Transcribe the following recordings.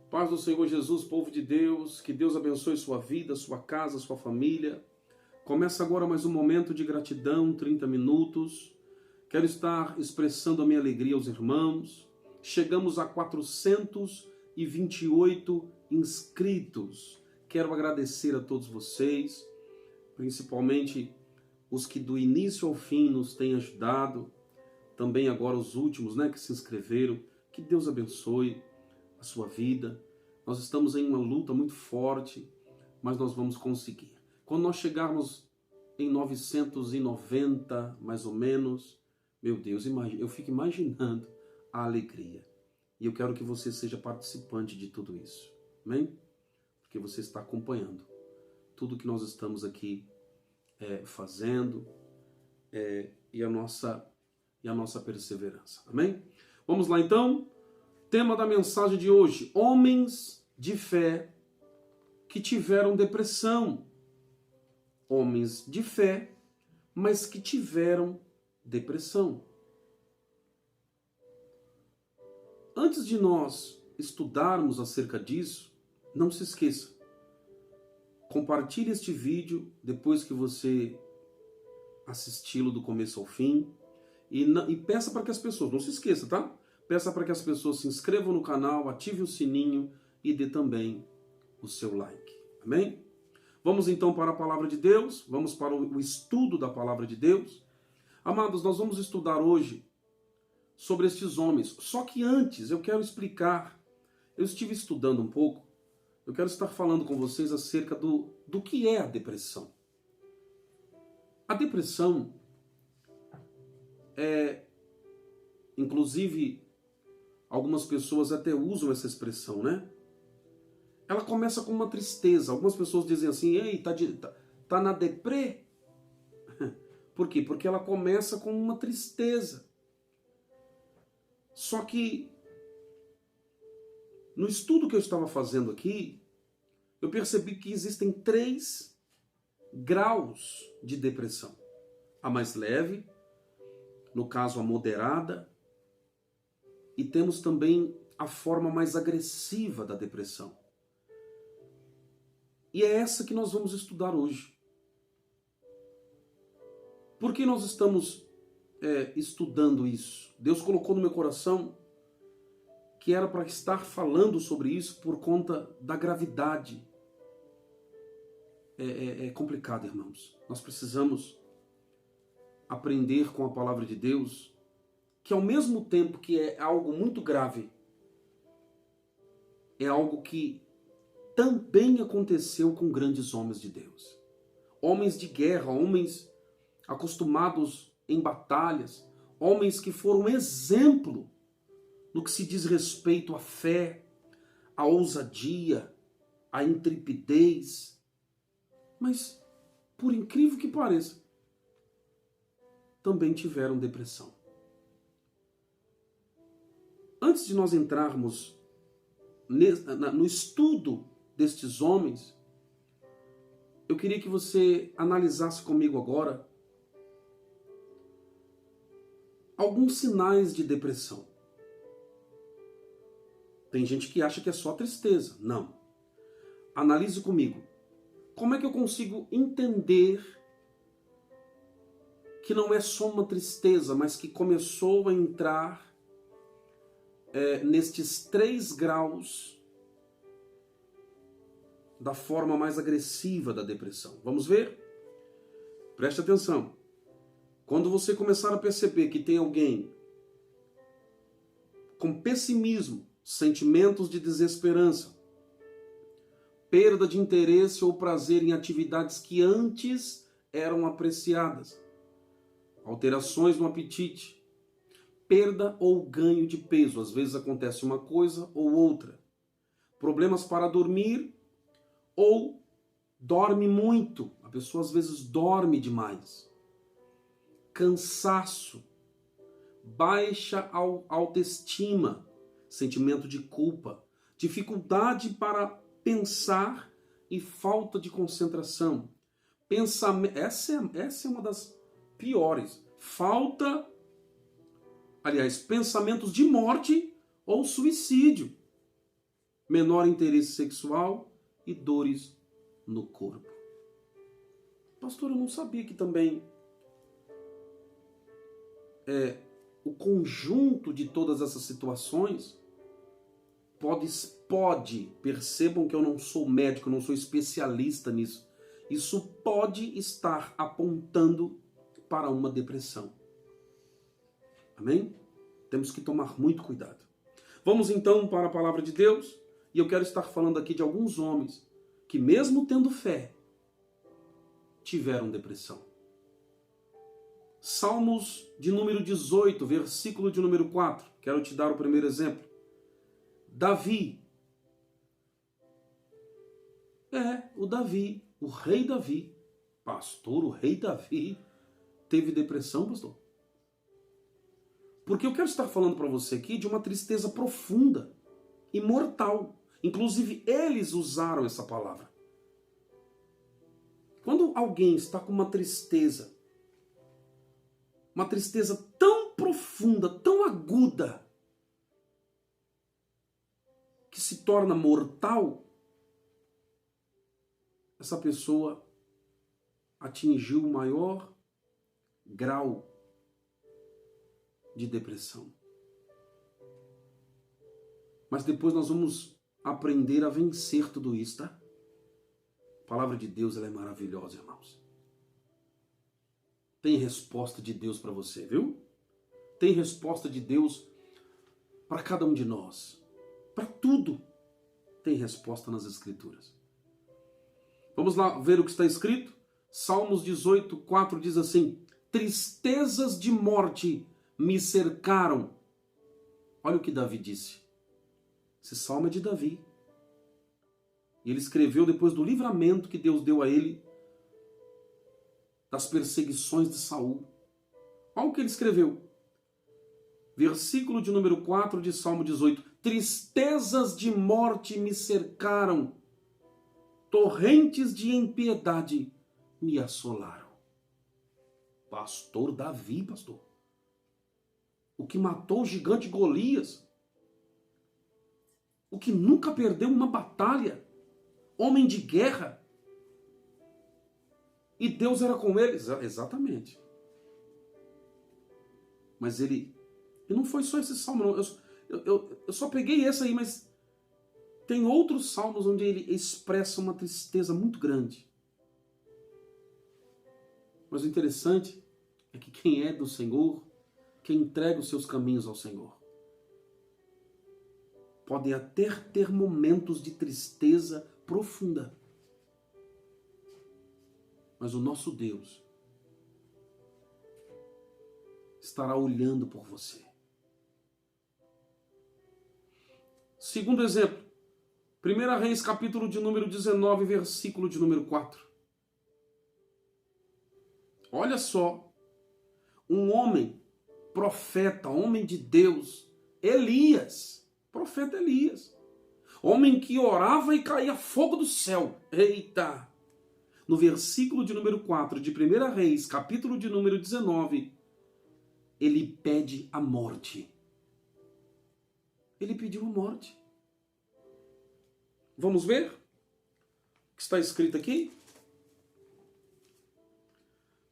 Paz do Senhor Jesus, povo de Deus, que Deus abençoe sua vida, sua casa, sua família. Começa agora mais um momento de gratidão, 30 minutos. Quero estar expressando a minha alegria aos irmãos. Chegamos a 428 inscritos. Quero agradecer a todos vocês, principalmente os que do início ao fim nos têm ajudado. Também agora os últimos, que se inscreveram. Que Deus abençoe a sua vida. Nós estamos em uma luta muito forte, mas nós vamos conseguir. Quando nós chegarmos em 990, mais ou menos, meu Deus, eu fico imaginando a alegria. E eu quero que você seja participante de tudo isso. Amém? Porque você está acompanhando tudo que nós estamos aqui fazendo e a nossa perseverança. Amém? Vamos lá então. Tema da mensagem de hoje: homens de fé que tiveram depressão. Homens de fé, mas que tiveram depressão. Antes de nós estudarmos acerca disso, não se esqueça. Compartilhe este vídeo depois que você assisti-lo do começo ao fim. E peça para que as pessoas, não se esqueça, tá? Peça para que as pessoas se inscrevam no canal, ative o sininho e dê também o seu like. Amém? Vamos então para a palavra de Deus, vamos para o estudo da palavra de Deus. Amados, nós vamos estudar hoje sobre estes homens. Só que antes eu quero explicar, eu estive estudando um pouco, eu quero estar falando com vocês acerca do que é a depressão. A depressão inclusive, algumas pessoas até usam essa expressão, Ela começa com uma tristeza. Algumas pessoas dizem assim: ei, tá na deprê? Por quê? Porque ela começa com uma tristeza. Só que, no estudo que eu estava fazendo aqui, eu percebi que existem 3 graus de depressão. A mais leve, no caso a moderada, e temos também a forma mais agressiva da depressão. E é essa que nós vamos estudar hoje. Por que nós estamos estudando isso? Deus colocou no meu coração que era para estar falando sobre isso por conta da gravidade. É complicado, irmãos. Nós precisamos aprender com a palavra de Deus que, ao mesmo tempo que é algo muito grave, é algo que também aconteceu com grandes homens de Deus. Homens de guerra, homens acostumados em batalhas, homens que foram exemplo no que se diz respeito à fé, à ousadia, à intrepidez. Mas, por incrível que pareça, também tiveram depressão. Antes de nós entrarmos no estudo destes homens, eu queria que você analisasse comigo agora alguns sinais de depressão. Tem gente que acha que é só tristeza. Não. Analise comigo. Como é que eu consigo entender que não é só uma tristeza, mas que começou a entrar nestes 3 graus da forma mais agressiva da depressão? Vamos ver? Preste atenção. Quando você começar a perceber que tem alguém com pessimismo, sentimentos de desesperança, perda de interesse ou prazer em atividades que antes eram apreciadas, alterações no apetite, perda ou ganho de peso, às vezes acontece uma coisa ou outra, problemas para dormir ou dorme muito, a pessoa às vezes dorme demais, cansaço, baixa autoestima, sentimento de culpa, dificuldade para pensar e falta de concentração. Essa é uma das piores. Pensamentos de morte ou suicídio. menor interesse sexual e dores no corpo. Pastor, eu não sabia que também o conjunto de todas essas situações pode, percebam que eu não sou médico, eu não sou especialista nisso, isso pode estar apontando para uma depressão. Amém? Temos que tomar muito cuidado. Vamos então para a palavra de Deus, e eu quero estar falando aqui de alguns homens que mesmo tendo fé, tiveram depressão. Salmos de número 18, versículo de número 4. Quero te dar o primeiro exemplo. Davi. O Davi, o rei Davi. Pastor, o rei Davi teve depressão, pastor? Porque eu quero estar falando para você aqui de uma tristeza profunda e mortal. Inclusive, eles usaram essa palavra. Quando alguém está com uma tristeza tão profunda, tão aguda, que se torna mortal, essa pessoa atingiu o maior grau de depressão. Mas depois nós vamos aprender a vencer tudo isso, tá? A palavra de Deus, ela é maravilhosa, irmãos. Tem resposta de Deus para você, viu? Tem resposta de Deus para cada um de nós. Para tudo tem resposta nas Escrituras. Vamos lá ver o que está escrito? Salmos 18, 4 diz assim: tristezas de morte me cercaram. Olha o que Davi disse. Esse salmo é de Davi. E ele escreveu depois do livramento que Deus deu a ele das perseguições de Saul. Olha o que ele escreveu. Versículo de número 4 de Salmo 18. Tristezas de morte me cercaram, torrentes de impiedade me assolaram. Pastor Davi, pastor. O que matou o gigante Golias. O que nunca perdeu uma batalha. Homem de guerra. E Deus era com ele. Exatamente. Mas ele... E não foi só esse salmo, não. Eu só peguei esse aí, mas tem outros salmos onde ele expressa uma tristeza muito grande. Mas o interessante é que quem é do Senhor, quem entrega os seus caminhos ao Senhor, pode até ter momentos de tristeza profunda. Mas o nosso Deus estará olhando por você. Segundo exemplo, 1 Reis, capítulo de número 19, versículo de número 4. Olha só, um homem, profeta, homem de Deus, Elias, profeta Elias, homem que orava e caía fogo do céu. Eita! No versículo de número 4 de 1 Reis, capítulo de número 19, ele pede a morte. Ele pediu a morte. Vamos ver o que está escrito aqui?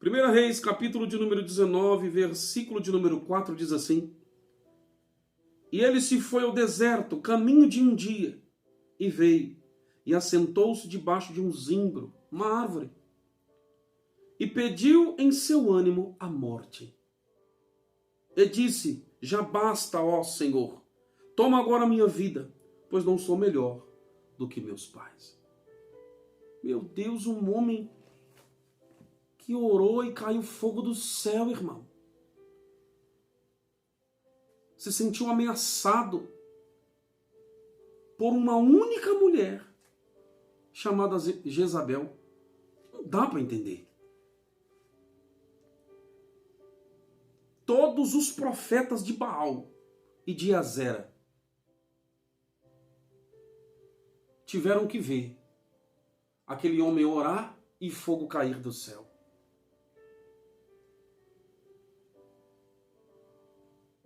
1 Reis, capítulo de número 19, versículo de número 4, diz assim: E ele se foi ao deserto, caminho de um dia, e veio, e assentou-se debaixo de um zimbro, uma árvore, e pediu em seu ânimo a morte. E disse: Já basta, ó Senhor, toma agora a minha vida, pois não sou melhor do que meus pais. Meu Deus, um homem que orou e caiu fogo do céu, irmão. Se sentiu ameaçado por uma única mulher chamada Jezabel. Não dá para entender. Todos os profetas de Baal e de Azera tiveram que ver aquele homem orar e fogo cair do céu.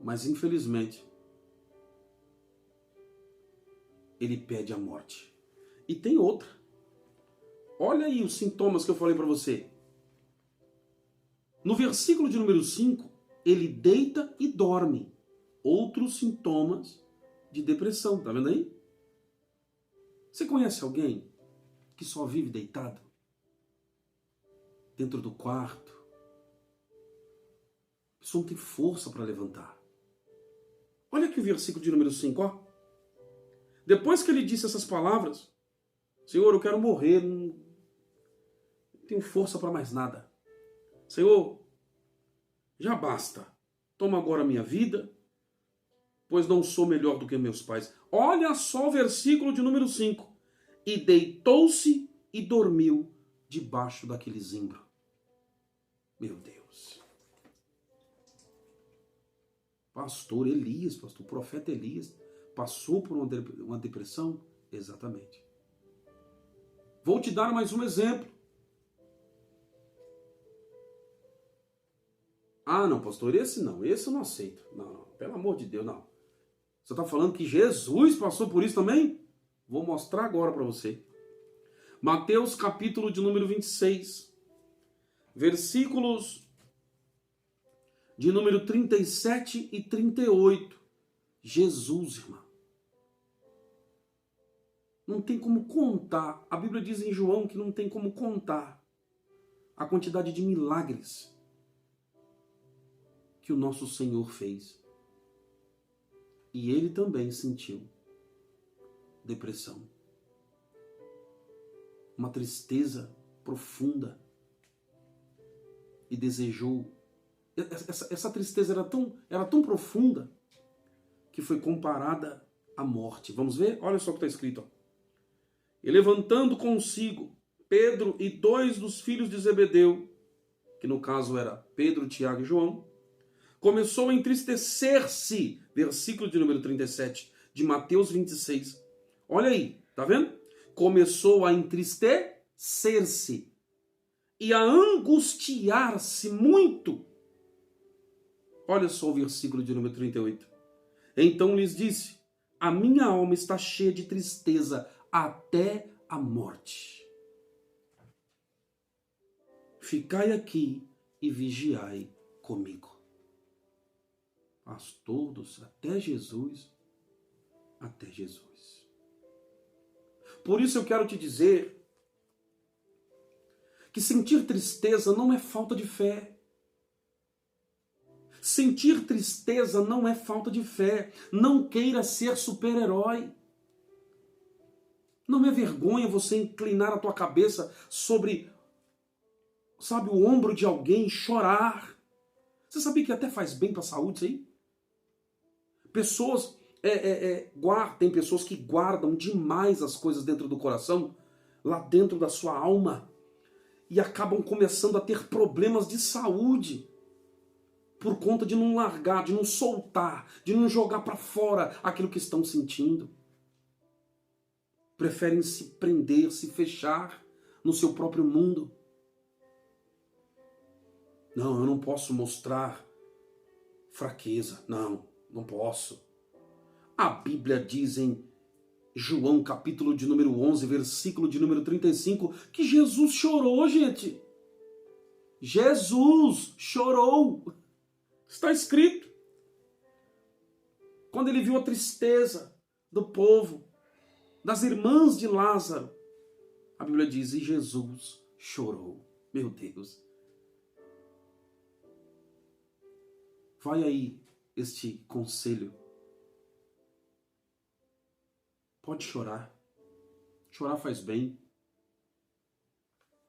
Mas infelizmente ele pede a morte. E tem outra. Olha aí os sintomas que eu falei para você. No versículo de número 5, ele deita e dorme. Outros sintomas de depressão, tá vendo aí? Você conhece alguém que só vive deitado? Dentro do quarto? A pessoa não tem força para levantar. Olha aqui o versículo de número 5, ó. Depois que ele disse essas palavras, Senhor, eu quero morrer, não tenho força para mais nada. Senhor, já basta. Toma agora a minha vida, pois não sou melhor do que meus pais. Olha só o versículo de número 5. E deitou-se e dormiu debaixo daquele zimbro. Meu Deus. Pastor Elias, o profeta Elias, passou por uma depressão? Exatamente. Vou te dar mais um exemplo. Ah, não, pastor, esse eu não aceito. Não, pelo amor de Deus, não. Você está falando que Jesus passou por isso também? Vou mostrar agora para você. Mateus capítulo de número 26, versículos de número 37 e 38. Jesus, irmão. Não tem como contar. A Bíblia diz em João que não tem como contar a quantidade de milagres que o nosso Senhor fez. E ele também sentiu depressão. Uma tristeza profunda. E desejou. Essa tristeza era tão profunda que foi comparada à morte. Vamos ver? Olha só o que está escrito. Ó. E levantando consigo Pedro e 2 dos filhos de Zebedeu, que no caso era Pedro, Tiago e João, começou a entristecer-se, versículo de número 37, de Mateus 26. Olha aí, tá vendo? Começou a entristecer-se e a angustiar-se muito. Olha só o versículo de número 38. Então lhes disse, a minha alma está cheia de tristeza até a morte. Ficai aqui e vigiai comigo. Pastor, até Jesus. Por isso eu quero te dizer que sentir tristeza não é falta de fé. Sentir tristeza não é falta de fé. Não queira ser super-herói. Não é vergonha você inclinar a tua cabeça sobre, sabe, o ombro de alguém e chorar. Você sabia que até faz bem para a saúde isso aí? Pessoas tem pessoas que guardam demais as coisas dentro do coração, lá dentro da sua alma, e acabam começando a ter problemas de saúde por conta de não largar, de não soltar, de não jogar para fora aquilo que estão sentindo. Preferem se prender, se fechar no seu próprio mundo. Não, eu não posso mostrar fraqueza. Não posso. A Bíblia diz em João, capítulo de número 11, versículo de número 35, que Jesus chorou, gente. Jesus chorou. Está escrito. Quando ele viu a tristeza do povo, das irmãs de Lázaro, a Bíblia diz, e Jesus chorou. Meu Deus. Vai aí este conselho. Pode chorar. Chorar faz bem.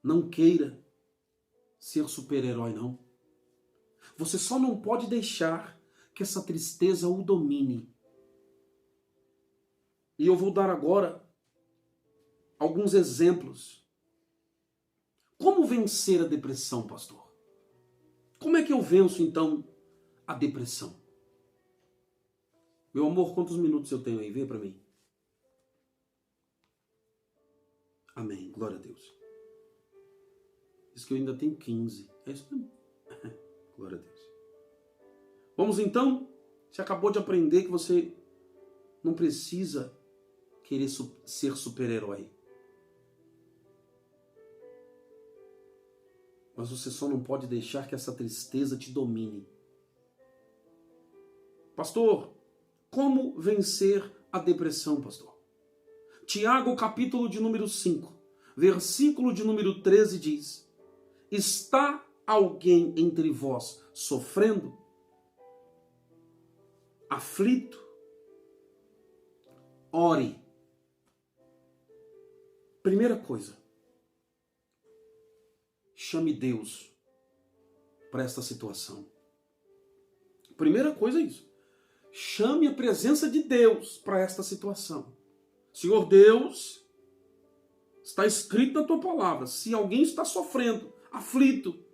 Não queira ser super-herói, não. Você só não pode deixar que essa tristeza o domine. E eu vou dar agora alguns exemplos. Como vencer a depressão, pastor? Como é que eu venço, então, a depressão? Meu amor, quantos minutos eu tenho aí? Vê para mim. Amém. Glória a Deus. Diz que eu ainda tenho 15. É isso mesmo? Glória a Deus. Vamos então. Você acabou de aprender que você não precisa querer ser super-herói. Mas você só não pode deixar que essa tristeza te domine. Pastor, como vencer a depressão, pastor? Tiago, capítulo de número 5, versículo de número 13 diz: está alguém entre vós sofrendo? Aflito? Ore. Primeira coisa, chame Deus para esta situação. Primeira coisa é isso. Chame a presença de Deus para esta situação. Senhor Deus, está escrito na tua palavra, se alguém está sofrendo, aflito,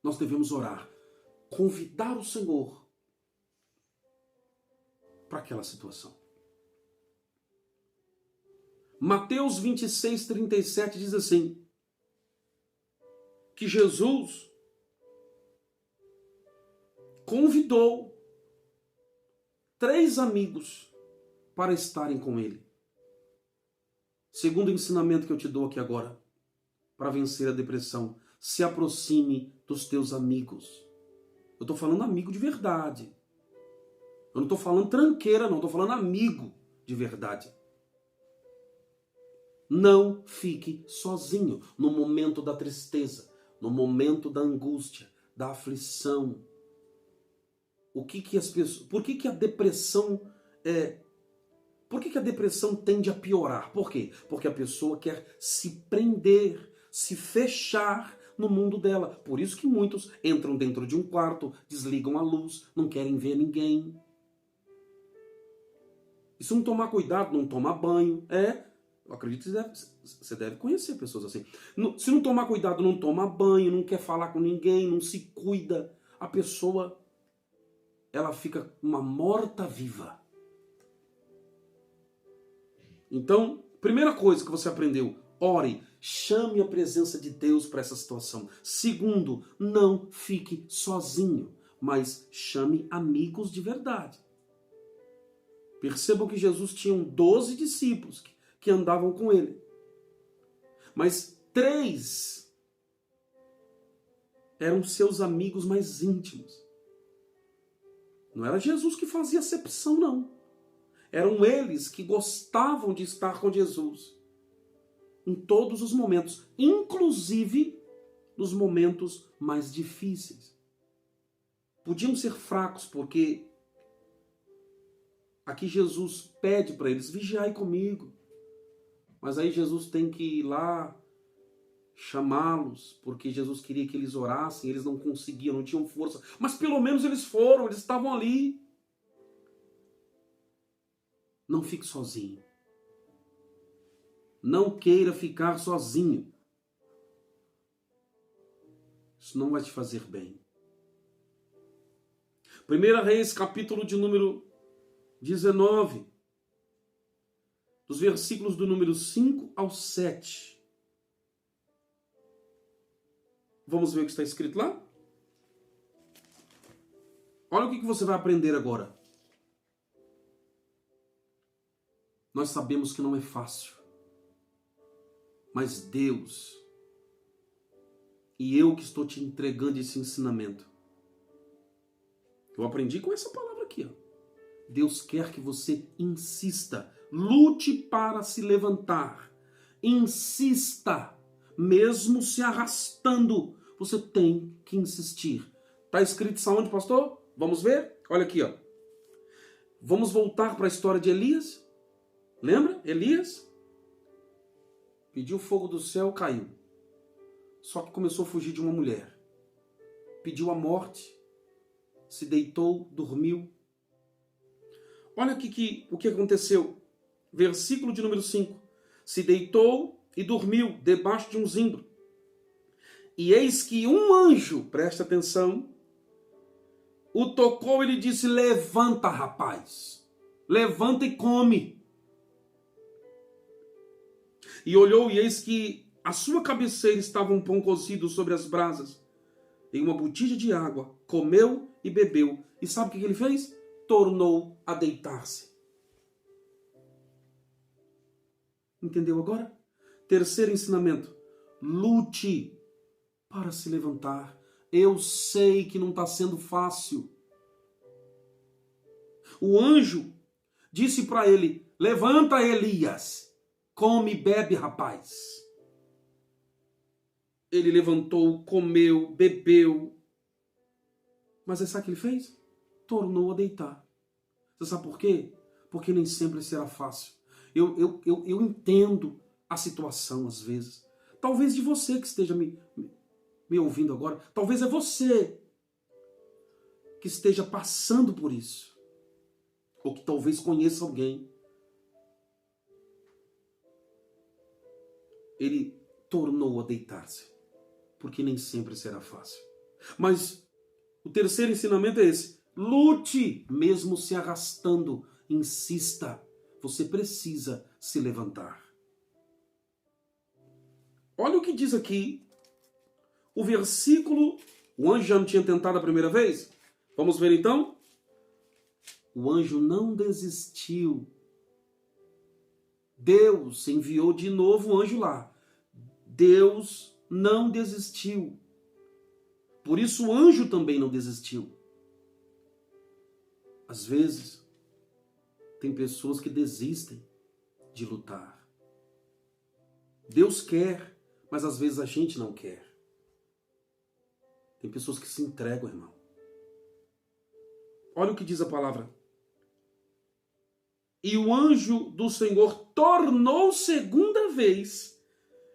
nós devemos orar, convidar o Senhor para aquela situação. Mateus 26, 37 diz assim, que Jesus convidou 3 amigos para estarem com ele. Segundo o ensinamento que eu te dou aqui agora, para vencer a depressão, se aproxime dos teus amigos. Eu estou falando amigo de verdade. Eu não estou falando tranqueira, não. Estou falando amigo de verdade. Não fique sozinho no momento da tristeza, no momento da angústia, da aflição. Por que a depressão tende a piorar? Por quê? Porque a pessoa quer se prender, se fechar no mundo dela. Por isso que muitos entram dentro de um quarto, desligam a luz, não querem ver ninguém. E se não tomar cuidado, não tomar banho, eu acredito que você deve conhecer pessoas assim. Se não tomar cuidado, não toma banho, não quer falar com ninguém, não se cuida, a pessoa, ela fica uma morta-viva. Então, primeira coisa que você aprendeu, ore, chame a presença de Deus para essa situação. Segundo, não fique sozinho, mas chame amigos de verdade. Percebam que Jesus tinha 12 discípulos que andavam com ele. Mas 3 eram seus amigos mais íntimos. Não era Jesus que fazia acepção, não. Eram eles que gostavam de estar com Jesus em todos os momentos, inclusive nos momentos mais difíceis. Podiam ser fracos, porque aqui Jesus pede para eles, vigiai comigo. Mas aí Jesus tem que ir lá chamá-los, porque Jesus queria que eles orassem, eles não conseguiam, não tinham força. Mas pelo menos eles foram, eles estavam ali. Não fique sozinho. Não queira ficar sozinho. Isso não vai te fazer bem. 1 Reis, capítulo de número 19, dos versículos do número 5 ao 7. Vamos ver o que está escrito lá? Olha o que você vai aprender agora. Nós sabemos que não é fácil. Mas Deus, e eu que estou te entregando esse ensinamento, eu aprendi com essa palavra aqui, ó. Deus quer que você insista, lute para se levantar, insista, mesmo se arrastando, você tem que insistir. Está escrito isso aonde, pastor? Vamos ver? Olha aqui, ó. Vamos voltar para a história de Elias. Lembra? Elias pediu fogo do céu, caiu. Só que começou a fugir de uma mulher. Pediu a morte, se deitou, dormiu. Olha aqui o que aconteceu. Versículo de número 5. Se deitou e dormiu debaixo de um zimbro. E eis que um anjo, presta atenção, o tocou e lhe disse, levanta, rapaz. Levanta e come. E olhou, e eis que à sua cabeceira estava um pão cozido sobre as brasas, em uma botija de água. Comeu e bebeu. E sabe o que ele fez? tornou a deitar-se. Entendeu agora? Terceiro ensinamento. Lute para se levantar. Eu sei que não está sendo fácil. O anjo disse para ele: levanta, Elias, come e bebe, rapaz. Ele levantou, comeu, bebeu. Mas sabe o que ele fez? Tornou a deitar. Você sabe por quê? Porque nem sempre será fácil. Eu entendo a situação às vezes. Talvez de você que esteja me ouvindo agora. Talvez é você que esteja passando por isso. Ou que talvez conheça alguém. Ele tornou a deitar-se. Porque nem sempre será fácil. Mas o terceiro ensinamento é esse. Lute, mesmo se arrastando. Insista. Você precisa se levantar. Olha o que diz aqui. O versículo. O anjo já não tinha tentado a primeira vez? Vamos ver então? O anjo não desistiu. Deus enviou de novo o anjo lá. Deus não desistiu. Por isso o anjo também não desistiu. Às vezes, tem pessoas que desistem de lutar. Deus quer, mas às vezes a gente não quer. Tem pessoas que se entregam, irmão. Olha o que diz a palavra. E o anjo do Senhor tornou segunda vez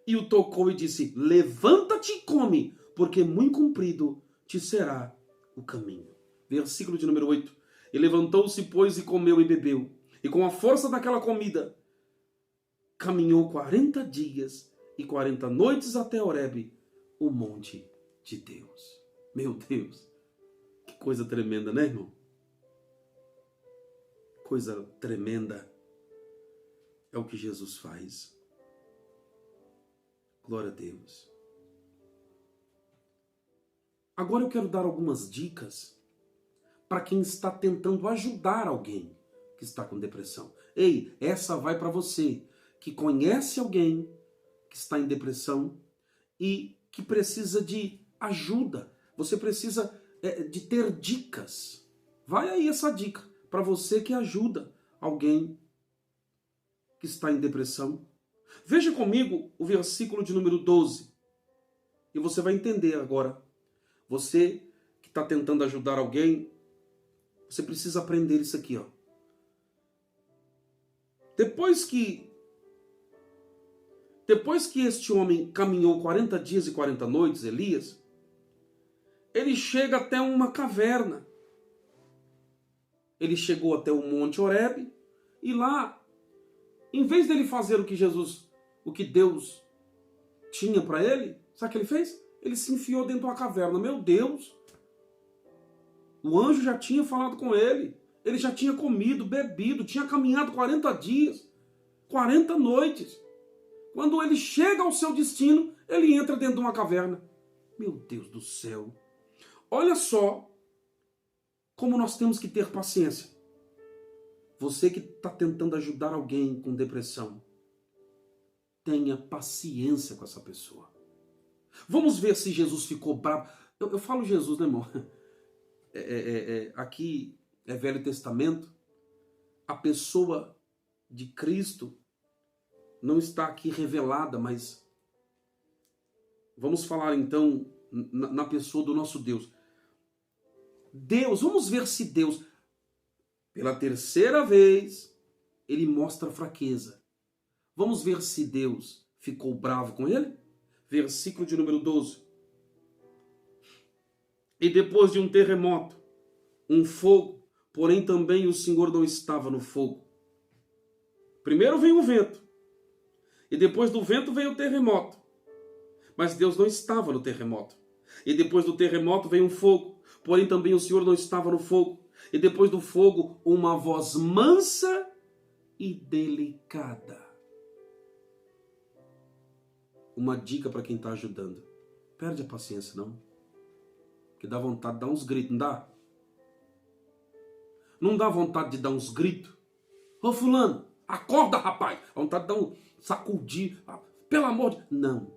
e o tocou e disse: levanta-te e come, porque muito comprido te será o caminho. Versículo de número 8. E levantou-se, pois, e comeu e bebeu. E com a força daquela comida, caminhou 40 dias e 40 noites até Horebe, o monte de Deus. Meu Deus, que coisa tremenda, né, irmão? Coisa tremenda é o que Jesus faz. Glória a Deus. Agora eu quero dar algumas dicas para quem está tentando ajudar alguém que está com depressão. Ei, essa vai para você que conhece alguém que está em depressão e que precisa de ajuda. Você precisa de ter dicas. Vai aí essa dica para você que ajuda alguém que está em depressão. Veja comigo o versículo de número 12. E você vai entender agora. Você que está tentando ajudar alguém, você precisa aprender isso aqui, ó. Depois que este homem caminhou 40 dias e 40 noites, Elias, ele chega até uma caverna. Ele chegou até o Monte Horebe e lá, em vez dele fazer o que Deus tinha para ele, sabe o que ele fez? Ele se enfiou dentro de uma caverna. Meu Deus! O anjo já tinha falado com ele. Ele já tinha comido, bebido, tinha caminhado 40 dias, 40 noites. Quando ele chega ao seu destino, ele entra dentro de uma caverna. Meu Deus do céu! Olha só como nós temos que ter paciência. Você que está tentando ajudar alguém com depressão, tenha paciência com essa pessoa. Vamos ver se Jesus ficou bravo. Eu falo Jesus, né, irmão? Aqui é Velho Testamento. A pessoa de Cristo não está aqui revelada, mas vamos falar então na pessoa do nosso Deus. Deus, vamos ver se Deus, pela terceira vez, ele mostra fraqueza. Vamos ver se Deus ficou bravo com ele? Versículo de número 12. E depois de um terremoto, um fogo, porém também o Senhor não estava no fogo. Primeiro veio o vento, e depois do vento veio o terremoto. Mas Deus não estava no terremoto. E depois do terremoto veio um fogo, porém também o Senhor não estava no fogo. E depois do fogo, uma voz mansa e delicada. Uma dica para quem está ajudando. Perde a paciência, não. Que dá vontade de dar uns gritos, não dá? Não dá vontade de dar uns gritos? Ô fulano, acorda, rapaz. A vontade de dar um sacudir. Pelo amor de... Não.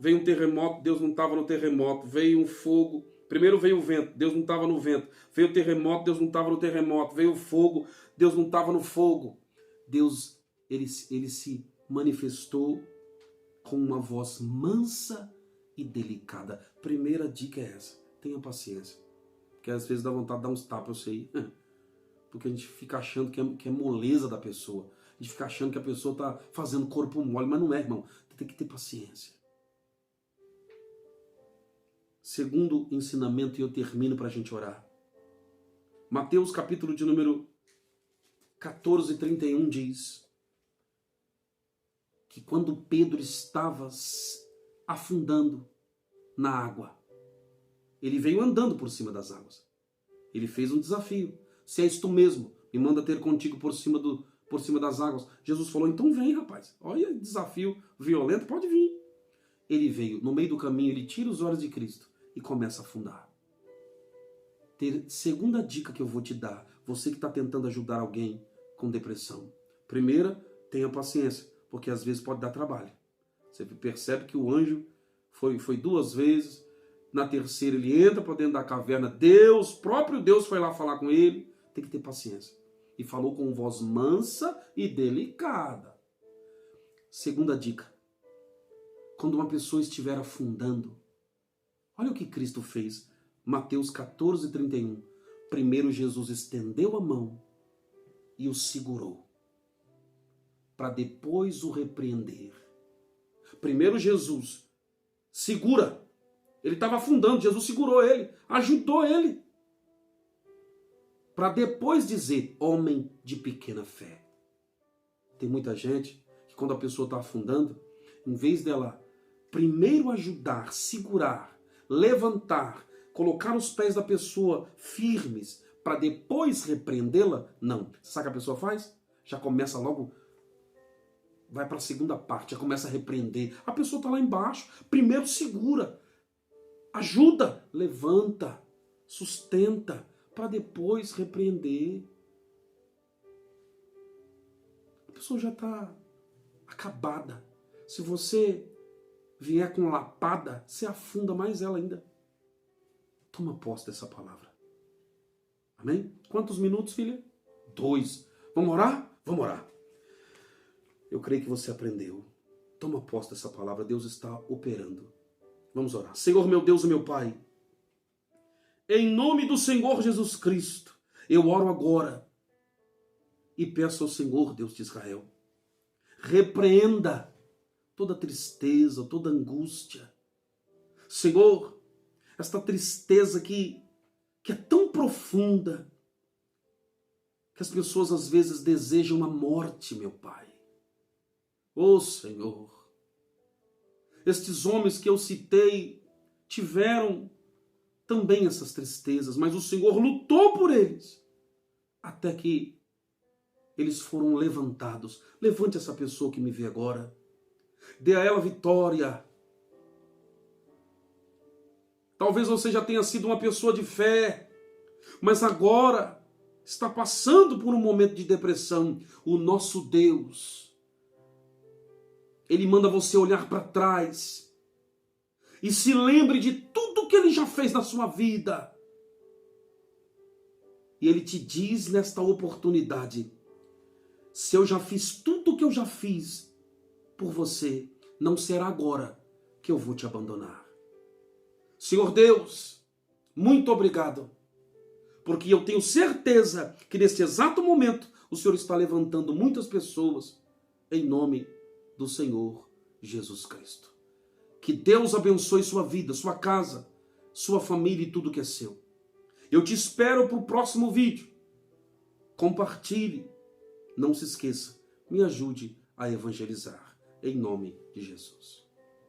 Veio um terremoto, Deus não estava no terremoto. Veio um fogo. Primeiro veio o vento, Deus não estava no vento. Veio o terremoto, Deus não estava no terremoto. Veio o fogo, Deus não estava no fogo. Deus, ele se manifestou com uma voz mansa e delicada. Primeira dica é essa. Tenha paciência. Porque às vezes dá vontade de dar uns tapas, eu sei. Porque a gente fica achando que é moleza da pessoa. A gente fica achando que a pessoa está fazendo corpo mole. Mas não é, irmão. Tem que ter paciência. Segundo ensinamento, e eu termino para a gente orar. Mateus capítulo de número 14, 31 diz que quando Pedro estava afundando na água, ele veio andando por cima das águas. Ele fez um desafio. Se és tu mesmo, me manda ter contigo por cima das águas. Jesus falou, então vem, rapaz. Olha, desafio violento, pode vir. Ele veio, no meio do caminho, ele tira os olhos de Cristo e começa a afundar. Segunda dica que eu vou te dar, você que está tentando ajudar alguém com depressão. Primeira, tenha paciência, porque às vezes pode dar trabalho. Você percebe que o anjo foi 2 vezes, na terceira ele entra para dentro da caverna, próprio Deus foi lá falar com ele, tem que ter paciência. E falou com voz mansa e delicada. Segunda dica, quando uma pessoa estiver afundando, olha o que Cristo fez. Mateus 14, 31. Primeiro Jesus estendeu a mão e o segurou, para depois o repreender. Primeiro Jesus segura. Ele estava afundando, Jesus segurou ele, ajudou ele, para depois dizer, homem de pequena fé. Tem muita gente que quando a pessoa está afundando, em vez dela primeiro ajudar, segurar, levantar, colocar os pés da pessoa firmes para depois repreendê-la, não. Sabe o que a pessoa faz? Já começa logo, vai para a segunda parte, já começa a repreender. A pessoa está lá embaixo, primeiro segura, ajuda, levanta, sustenta, para depois repreender. A pessoa já está acabada. Se você vier com lapada, você afunda mais ela ainda. Toma posse dessa palavra. Amém? Quantos minutos, filha? 2. Vamos orar? Vamos orar. Eu creio que você aprendeu. Toma posse dessa palavra. Deus está operando. Vamos orar. Senhor, meu Deus e meu Pai, em nome do Senhor Jesus Cristo, eu oro agora e peço ao Senhor, Deus de Israel, repreenda toda tristeza, toda angústia. Senhor, esta tristeza que é tão profunda, que as pessoas às vezes desejam a morte, meu Pai. Ô Senhor, estes homens que eu citei tiveram também essas tristezas, mas o Senhor lutou por eles, até que eles foram levantados. Levante essa pessoa que me vê agora, dê a ela vitória. Talvez você já tenha sido uma pessoa de fé, mas agora está passando por um momento de depressão. O nosso Deus, Ele manda você olhar para trás e se lembre de tudo que Ele já fez na sua vida. E Ele te diz nesta oportunidade, se eu já fiz tudo o que eu já fiz por você, não será agora que eu vou te abandonar. Senhor Deus, muito obrigado, porque eu tenho certeza que neste exato momento o Senhor está levantando muitas pessoas em nome do Senhor Jesus Cristo. Que Deus abençoe sua vida, sua casa, sua família e tudo que é seu. Eu te espero para o próximo vídeo. Compartilhe. Não se esqueça, me ajude a evangelizar. Em nome de Jesus.